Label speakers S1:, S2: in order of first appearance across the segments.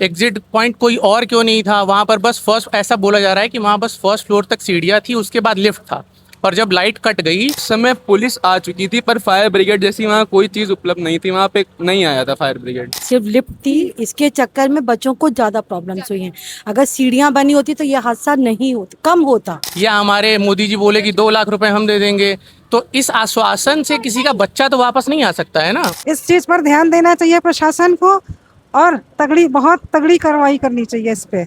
S1: Exit point कोई और क्यों नहीं था वहाँ पर? बस फर्स्ट, ऐसा बोला जा रहा है कि वहाँ बस फर्स्ट फ्लोर तक सीढ़ियाँ थी, उसके बाद लिफ्ट था, और जब लाइट कट गई।
S2: उस समय पुलिस आ चुकी थी पर फायर ब्रिगेड जैसी वहाँ कोई चीज़ उपलब्ध नहीं थी, वहाँ पे नहीं आया था फायर ब्रिगेड।
S3: सिर्फ लिफ्ट थी, इसके चक्कर में बच्चों को ज्यादा प्रॉब्लम्स हुई हैं। अगर सीढ़ियां बनी होती तो ये हादसा नहीं होता, कम होता।
S1: या हमारे मोदी जी बोले कि 2 लाख रुपए हम दे देंगे, तो इस आश्वासन से किसी का बच्चा तो वापस नहीं आ सकता है ना।
S4: इस चीज पर ध्यान देना चाहिए प्रशासन को और बहुत तगड़ी कार्रवाई करनी चाहिए इस पे।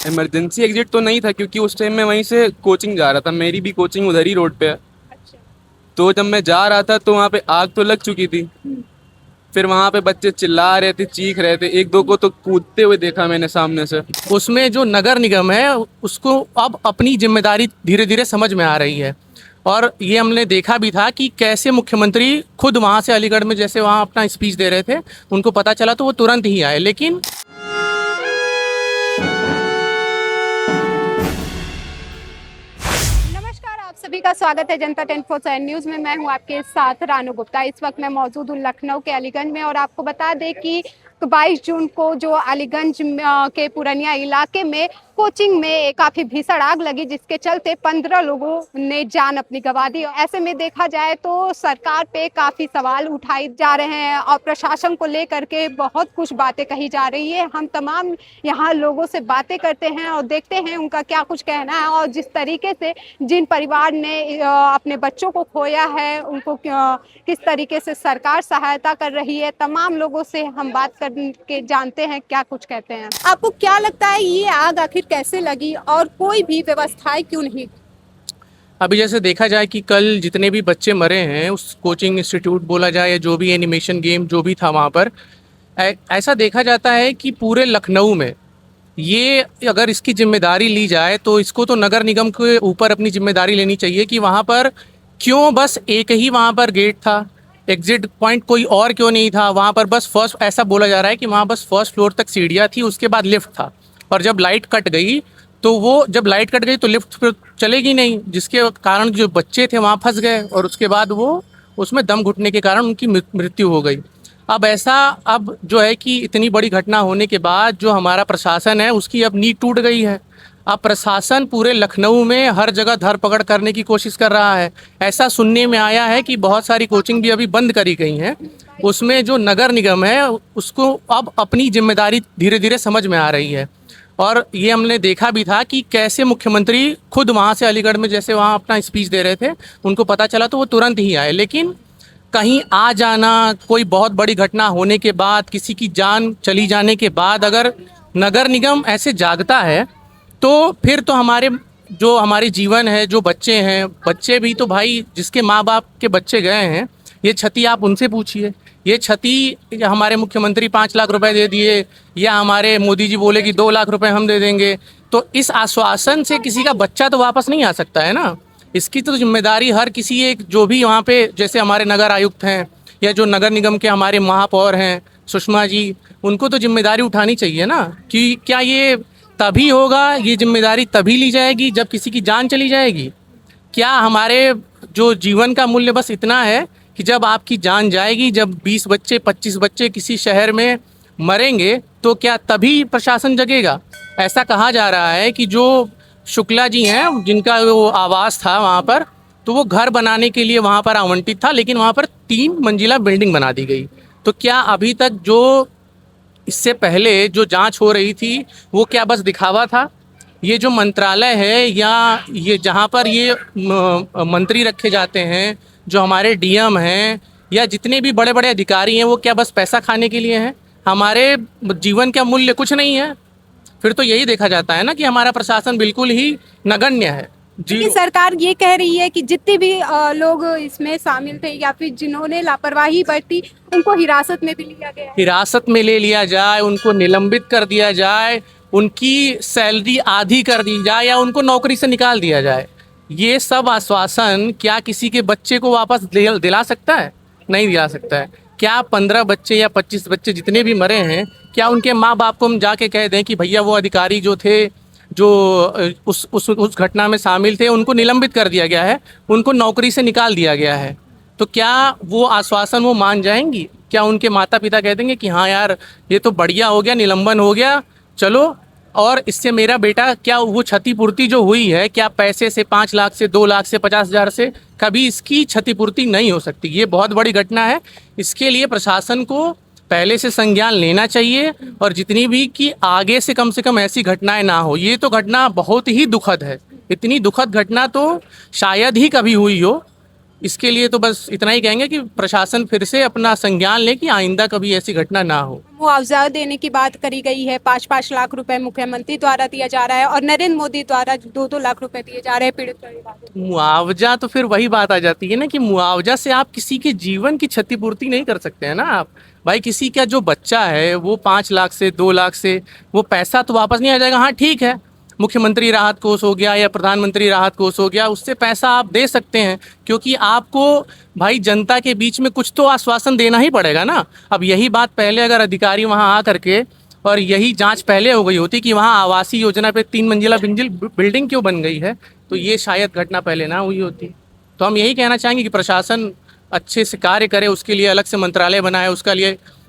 S2: इमरजेंसी एग्जिट तो नहीं था क्योंकि उस टाइम मैं वहीं से कोचिंग जा रहा था, मेरी भी कोचिंग उधर ही रोड पे है। तो जब मैं जा रहा था तो वहाँ पे आग तो लग चुकी थी। फिर वहाँ पे बच्चे चिल्ला रहे थे, चीख रहे थे, एक दो को तो कूदते हुए देखा मैंने सामने से।
S1: उसमें जो नगर निगम है उसको अब अपनी जिम्मेदारी धीरे धीरे समझ में आ रही है, और ये हमने देखा भी था कि कैसे मुख्यमंत्री खुद वहाँ से अलीगढ़ में जैसे वहाँ अपना स्पीच दे रहे थे, उनको पता चला तो वो तुरंत ही आए। लेकिन
S5: नमस्कार, आप सभी का स्वागत है जनता 24/7 न्यूज में। मैं हूं आपके साथ रानू गुप्ता। इस वक्त मैं मौजूद हूं लखनऊ के अलीगंज में, और आपको बता दें कि 22 जून को जो अलीगंज के पुरानिया इलाके में कोचिंग में काफी भीषण आग लगी, जिसके चलते 15 लोगों ने जान अपनी गंवा दी। ऐसे में देखा जाए तो सरकार पे काफी सवाल उठाए जा रहे हैं और प्रशासन को लेकर के बहुत कुछ बातें कही जा रही है। हम तमाम यहाँ लोगों से बातें करते हैं और देखते हैं उनका क्या कुछ कहना है, और जिस तरीके से जिन परिवार ने अपने बच्चों को खोया है उनको किस तरीके से सरकार सहायता कर रही है, तमाम लोगों से हम बात करके जानते हैं क्या कुछ कहते हैं। आपको क्या लगता है ये आग आखिर कैसे लगी और कोई भी व्यवस्थाएं क्यों नहीं?
S1: अभी जैसे देखा जाए कि कल जितने भी बच्चे मरे हैं उस कोचिंग इंस्टीट्यूट बोला जाए या जो भी एनिमेशन गेम जो भी था वहाँ पर, ऐसा देखा जाता है कि पूरे लखनऊ में ये अगर इसकी जिम्मेदारी ली जाए तो इसको तो नगर निगम के ऊपर अपनी जिम्मेदारी लेनी चाहिए कि वहाँ पर क्यों बस एक ही वहाँ पर गेट था, एग्जिट पॉइंट कोई और क्यों नहीं था वहाँ पर? बस फर्स्ट, ऐसा बोला जा रहा है कि वहाँ बस फर्स्ट फ्लोर तक सीढ़ियाँ थी, उसके बाद लिफ्ट था, और जब लाइट कट गई तो लिफ्ट फिर चलेगी नहीं, जिसके कारण जो बच्चे थे वहाँ फंस गए, और उसके बाद वो उसमें दम घुटने के कारण उनकी मृत्यु हो गई। अब जो है कि इतनी बड़ी घटना होने के बाद जो हमारा प्रशासन है उसकी अब नींव टूट गई है। अब प्रशासन पूरे लखनऊ में हर जगह धरपकड़ करने की कोशिश कर रहा है। ऐसा सुनने में आया है कि बहुत सारी कोचिंग भी अभी बंद करी गई हैं। उसमें जो नगर निगम है उसको अब अपनी जिम्मेदारी धीरे धीरे समझ में आ रही है, और ये हमने देखा भी था कि कैसे मुख्यमंत्री खुद वहाँ से अलीगढ़ में जैसे वहाँ अपना स्पीच दे रहे थे, उनको पता चला तो वो तुरंत ही आए। लेकिन कहीं आ जाना, कोई बहुत बड़ी घटना होने के बाद, किसी की जान चली जाने के बाद अगर नगर निगम ऐसे जागता है तो फिर तो हमारे जीवन है, जो बच्चे हैं, बच्चे भी तो भाई जिसके माँ बाप के बच्चे गए हैं, ये क्षति आप उनसे पूछिए। ये क्षति हमारे मुख्यमंत्री 5 लाख रुपए दे दिए, या हमारे मोदी जी बोले कि 2 लाख रुपए हम दे देंगे, तो इस आश्वासन से किसी का बच्चा तो वापस नहीं आ सकता है ना। इसकी तो जिम्मेदारी हर किसी एक, जो भी वहाँ पे जैसे हमारे नगर आयुक्त हैं या जो नगर निगम के हमारे महापौर हैं सुषमा जी, उनको तो जिम्मेदारी उठानी चाहिए ना। कि क्या ये तभी होगा, ये जिम्मेदारी तभी ली जाएगी जब किसी की जान चली जाएगी? क्या हमारे जो जीवन का मूल्य बस इतना है कि जब आपकी जान जाएगी, जब 20 बच्चे 25 बच्चे किसी शहर में मरेंगे तो क्या तभी प्रशासन जगेगा? ऐसा कहा जा रहा है कि जो शुक्ला जी हैं जिनका वो आवास था वहाँ पर, तो वो घर बनाने के लिए वहाँ पर आवंटित था, लेकिन वहाँ पर 3 मंजिला बिल्डिंग बना दी गई। तो क्या अभी तक जो इससे पहले जो जांच हो रही थी वो क्या बस दिखावा था? ये जो मंत्रालय है या ये जहाँ पर ये मंत्री रखे जाते हैं, जो हमारे डीएम हैं या जितने भी बड़े बड़े अधिकारी हैं, वो क्या बस पैसा खाने के लिए हैं? हमारे जीवन का मूल्य कुछ नहीं है? फिर तो यही देखा जाता है ना कि हमारा प्रशासन बिल्कुल ही नगण्य है जी।
S5: सरकार ये कह रही है कि जितने भी लोग इसमें शामिल थे या फिर जिन्होंने लापरवाही बरती उनको हिरासत में भी लिया गया है।
S1: हिरासत में ले लिया जाए, उनको निलंबित कर दिया जाए, उनकी सैलरी आधी कर दी जाए, या उनको नौकरी से निकाल दिया जाए। ये सब आश्वासन क्या किसी के बच्चे को वापस दिला सकता है? नहीं दिला सकता है। क्या 15 बच्चे या 25 बच्चे जितने भी मरे हैं, क्या उनके माँ बाप को हम जाके कह दें कि भैया वो अधिकारी जो थे, जो उस घटना में शामिल थे, उनको निलंबित कर दिया गया है, उनको नौकरी से निकाल दिया गया है, तो क्या वो आश्वासन वो मान जाएंगी? क्या उनके माता पिता कह देंगे कि हाँ यार ये तो बढ़िया हो गया, निलंबन हो गया, चलो, और इससे मेरा बेटा क्या वो क्षतिपूर्ति जो हुई है, क्या पैसे से 5 लाख से 2 लाख से 50,000 से कभी इसकी क्षतिपूर्ति नहीं हो सकती। ये बहुत बड़ी घटना है। इसके लिए प्रशासन को पहले से संज्ञान लेना चाहिए और जितनी भी कि आगे से कम ऐसी घटनाएं ना हो। ये तो घटना बहुत ही दुखद है। इतनी दुखद घटना तो शायद ही कभी हुई हो। इसके लिए तो बस इतना ही कहेंगे कि प्रशासन फिर से अपना संज्ञान ले कि आइंदा कभी ऐसी घटना ना हो।
S5: मुआवजा देने की बात करी गई है, 5-5 लाख रुपए मुख्यमंत्री द्वारा दिया जा रहा है और नरेंद्र मोदी द्वारा 2-2 लाख रुपए दिए जा रहे हैं पीड़ित परिवारों को।
S1: मुआवजा तो फिर वही बात आ जाती है ना कि मुआवजा से आप किसी के जीवन की क्षतिपूर्ति नहीं कर सकते हैं ना आप। भाई किसी का जो बच्चा है वो 5 लाख से 2 लाख से वो पैसा तो वापस नहीं आ जाएगा। हाँ ठीक है, मुख्यमंत्री राहत कोष हो गया या प्रधानमंत्री राहत कोष हो गया, उससे पैसा आप दे सकते हैं क्योंकि आपको भाई जनता के बीच में कुछ तो आश्वासन देना ही पड़ेगा ना। अब यही बात पहले अगर अधिकारी वहाँ आ करके और यही जांच पहले हो गई होती कि वहाँ आवासीय योजना पे 3 मंजिला बिल्डिंग क्यों बन गई है, तो ये शायद घटना पहले ना हुई होती। तो हम यही कहना चाहेंगे कि प्रशासन अच्छे से कार्य करे, उसके लिए अलग से मंत्रालय बनाए,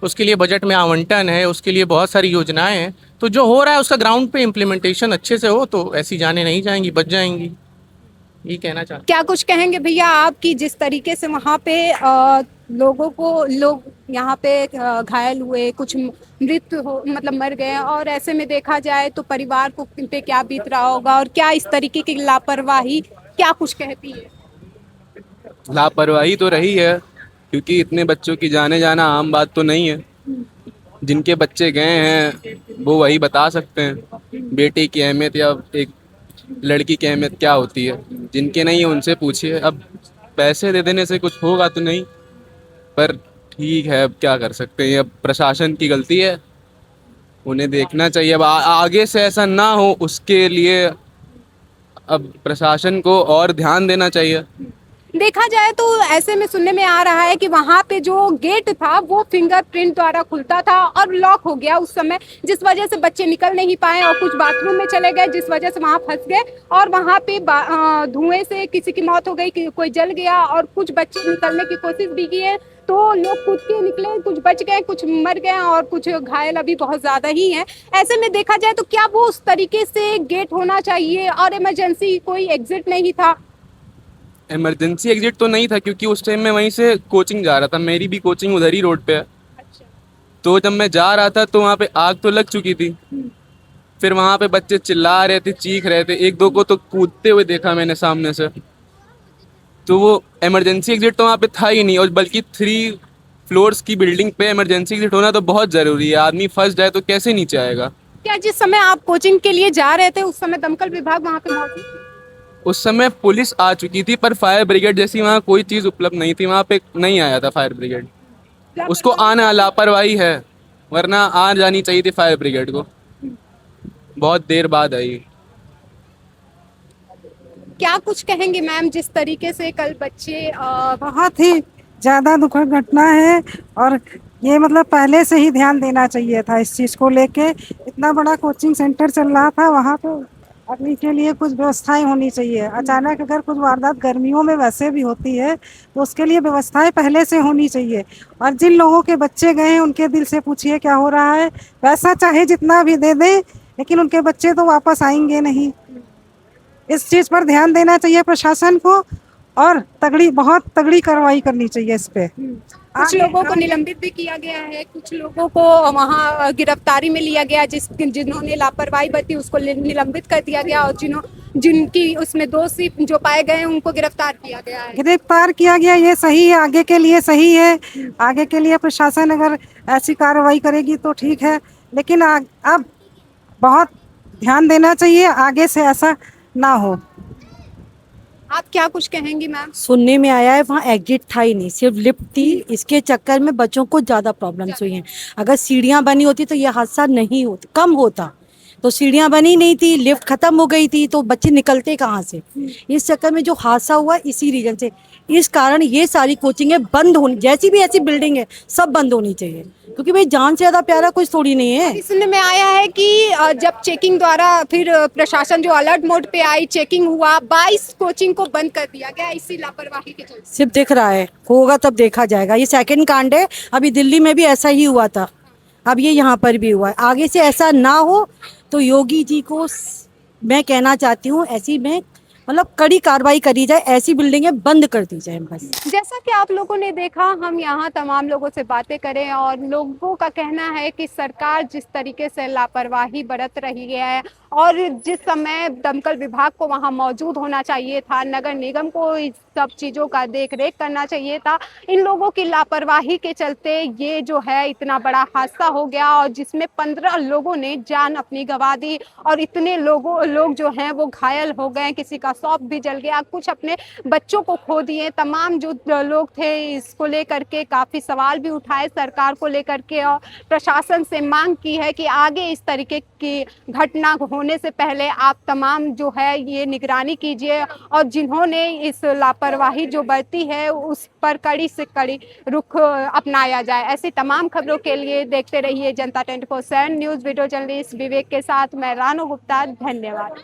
S1: उसके लिए बजट में आवंटन है, उसके लिए बहुत सारी योजनाएं हैं। तो जो हो रहा है उसका ग्राउंड पे इम्प्लीमेंटेशन अच्छे से हो तो ऐसी जाने नहीं जाएंगी, बच जाएंगी। ये कहना चाहते।
S5: क्या कुछ कहेंगे भैया आप कि जिस तरीके से वहाँ पे लोग यहाँ पे घायल हुए, कुछ मृत्यु हो मतलब मर गए और ऐसे में देखा जाए तो परिवार को पे क्या बीत रहा होगा और क्या इस तरीके की लापरवाही क्या कुछ कहती है?
S2: लापरवाही तो रही है क्योंकि इतने बच्चों की जाने जाना आम बात तो नहीं है। जिनके बच्चे गए हैं वो वही बता सकते हैं बेटे की अहमियत या एक लड़की की अहमियत क्या होती है। जिनके नहीं है उनसे पूछिए। अब पैसे दे देने से कुछ होगा तो नहीं, पर ठीक है, अब क्या कर सकते हैं। अब प्रशासन की गलती है, उन्हें देखना चाहिए। अब आगे से ऐसा ना हो उसके लिए अब प्रशासन को और ध्यान देना चाहिए।
S5: देखा जाए तो ऐसे में सुनने में आ रहा है कि वहाँ पे जो गेट था वो फिंगरप्रिंट द्वारा खुलता था और लॉक हो गया उस समय, जिस वजह से बच्चे निकल नहीं पाए और कुछ बाथरूम में चले गए जिस वजह से वहाँ फंस गए और वहाँ पे धुएं से किसी की मौत हो गई, कोई जल गया और कुछ बच्चे निकलने की कोशिश भी की है। तो लोग कूद के निकले, कुछ बच गए, कुछ मर गए और कुछ घायल अभी बहुत ज़्यादा ही हैं। ऐसे में देखा जाए तो क्या वो उस तरीके से गेट होना चाहिए और इमरजेंसी कोई एग्जिट नहीं था?
S2: इमरजेंसी एग्जिट तो नहीं था क्योंकि उस टाइम मैं वहीं से कोचिंग जा रहा था। मेरी भी कोचिंग उधर ही रोड पे है।
S5: अच्छा।
S2: तो जब मैं जा रहा था तो वहाँ पे आग तो लग चुकी थी। फिर वहाँ पे बच्चे चिल्ला रहे थे, चीख रहे थे। 1-2 को तो कूदते हुए देखा मैंने सामने से। तो वो इमरजेंसी एग्जिट तो वहाँ पे था ही नहीं, और बल्कि 3 फ्लोर्स की बिल्डिंग पे इमरजेंसी एग्जिट होना तो बहुत ज़रूरी है। आदमी फंस जाए तो कैसे नीचे आएगा।
S5: क्या जिस समय आप कोचिंग के लिए जा रहे थे उस समय दमकल विभाग वहाँ पे मौजूद थी?
S2: उस समय पुलिस आ चुकी थी पर फायर ब्रिगेड जैसी वहाँ कोई चीज़ उपलब्ध नहीं थी। वहाँ पे नहीं आया था फायर ब्रिगेड। उसको आना लापरवाही है, वरना आ जानी चाहिए थी फायर ब्रिगेड को। बहुत देर बाद आई।
S5: क्या कुछ कहेंगे मैम जिस तरीके से कल बच्चे
S4: बहुत ही ज़्यादा दुखद घटना है और ये मतलब पहले से ही ध्यान देना चाहिए था इस चीज़ को लेके। इतना बड़ा कोचिंग सेंटर चल रहा था, वहाँ पे अभी के लिए कुछ व्यवस्थाएं होनी चाहिए। अचानक अगर कुछ वारदात गर्मियों में वैसे भी होती है तो उसके लिए व्यवस्थाएं पहले से होनी चाहिए। और जिन लोगों के बच्चे गए हैं उनके दिल से पूछिए क्या हो रहा है। पैसा चाहे जितना भी दे दें लेकिन उनके बच्चे तो वापस आएंगे नहीं। इस चीज़ पर ध्यान देना चाहिए प्रशासन को और बहुत तगड़ी कार्रवाई करनी चाहिए इस पे।
S5: कुछ लोगों को निलंबित भी किया गया है, कुछ लोगों को वहाँ गिरफ्तारी में लिया गया, जिन्होंने लापरवाही बरती उसको निलंबित कर दिया गया और जिनकी उसमें दोषी जो पाए गए हैं उनको गिरफ्तार किया गया है।
S4: गिरफ्तार किया गया, ये सही है, आगे के लिए सही है। आगे के लिए प्रशासन अगर ऐसी कार्रवाई करेगी तो ठीक है, लेकिन अब बहुत ध्यान देना चाहिए आगे से ऐसा ना हो।
S5: आप क्या कुछ कहेंगी मैम?
S3: सुनने में आया है वहाँ एग्जिट था ही नहीं, सिर्फ लिफ्ट थी। इसके चक्कर में बच्चों को ज़्यादा प्रॉब्लम्स हुई हैं। अगर सीढ़ियाँ बनी होती तो ये हादसा नहीं होता, कम होता। तो सीढ़ियाँ बनी नहीं थी, लिफ्ट खत्म हो गई थी, तो बच्चे निकलते कहाँ से? इस चक्कर में जो हादसा हुआ इसी रीजन से। इस कारण ये सारी कोचिंगें बंद होनी, जैसी भी ऐसी बिल्डिंग है सब बंद होनी चाहिए, क्योंकि भाई जान से ज़्यादा प्यारा कुछ थोड़ी नहीं है।
S5: सुनने में आया है कि जब चेकिंग द्वारा फिर प्रशासन जो अलर्ट मोड पे आई, चेकिंग हुआ, 22 कोचिंग को बंद कर दिया गया इसी लापरवाही के चलते।
S3: सिर्फ दिख रहा है, होगा तब देखा जाएगा। ये सेकंड कांड है, अभी दिल्ली में भी ऐसा ही हुआ था। अब ये यहाँ पर भी हुआ है, आगे से ऐसा ना हो। तो योगी जी को मैं कहना चाहती हूँ, ऐसी में मतलब कड़ी कार्रवाई करी जाए, ऐसी बिल्डिंगें बंद कर दी जाए बस।
S5: जैसा कि आप लोगों ने देखा, हम यहाँ तमाम लोगों से बातें करें और लोगों का कहना है कि सरकार जिस तरीके से लापरवाही बरत रही है और जिस समय दमकल विभाग को वहाँ मौजूद होना चाहिए था, नगर निगम को इस सब चीज़ों का देख रेख करना चाहिए था, इन लोगों की लापरवाही के चलते ये जो है इतना बड़ा हादसा हो गया और जिसमें 15 लोगों ने जान अपनी गंवा दी और इतने लोग जो हैं वो घायल हो गए, किसी का शॉप भी जल गया, कुछ अपने बच्चों को खो दिए। तमाम जो लोग थे इसको लेकर के काफ़ी सवाल भी उठाए सरकार को लेकर के और प्रशासन से मांग की है कि आगे इस तरीके की घटना होने से पहले आप तमाम जो है ये निगरानी कीजिए और जिन्होंने इस लापरवाही जो बरती है उस पर कड़ी से कड़ी रुख अपनाया जाए। ऐसी तमाम खबरों के लिए देखते रहिए जनता 24/7 न्यूज़। वीडियो जर्नलिस्ट विवेक के साथ मैं रानू गुप्ता, धन्यवाद।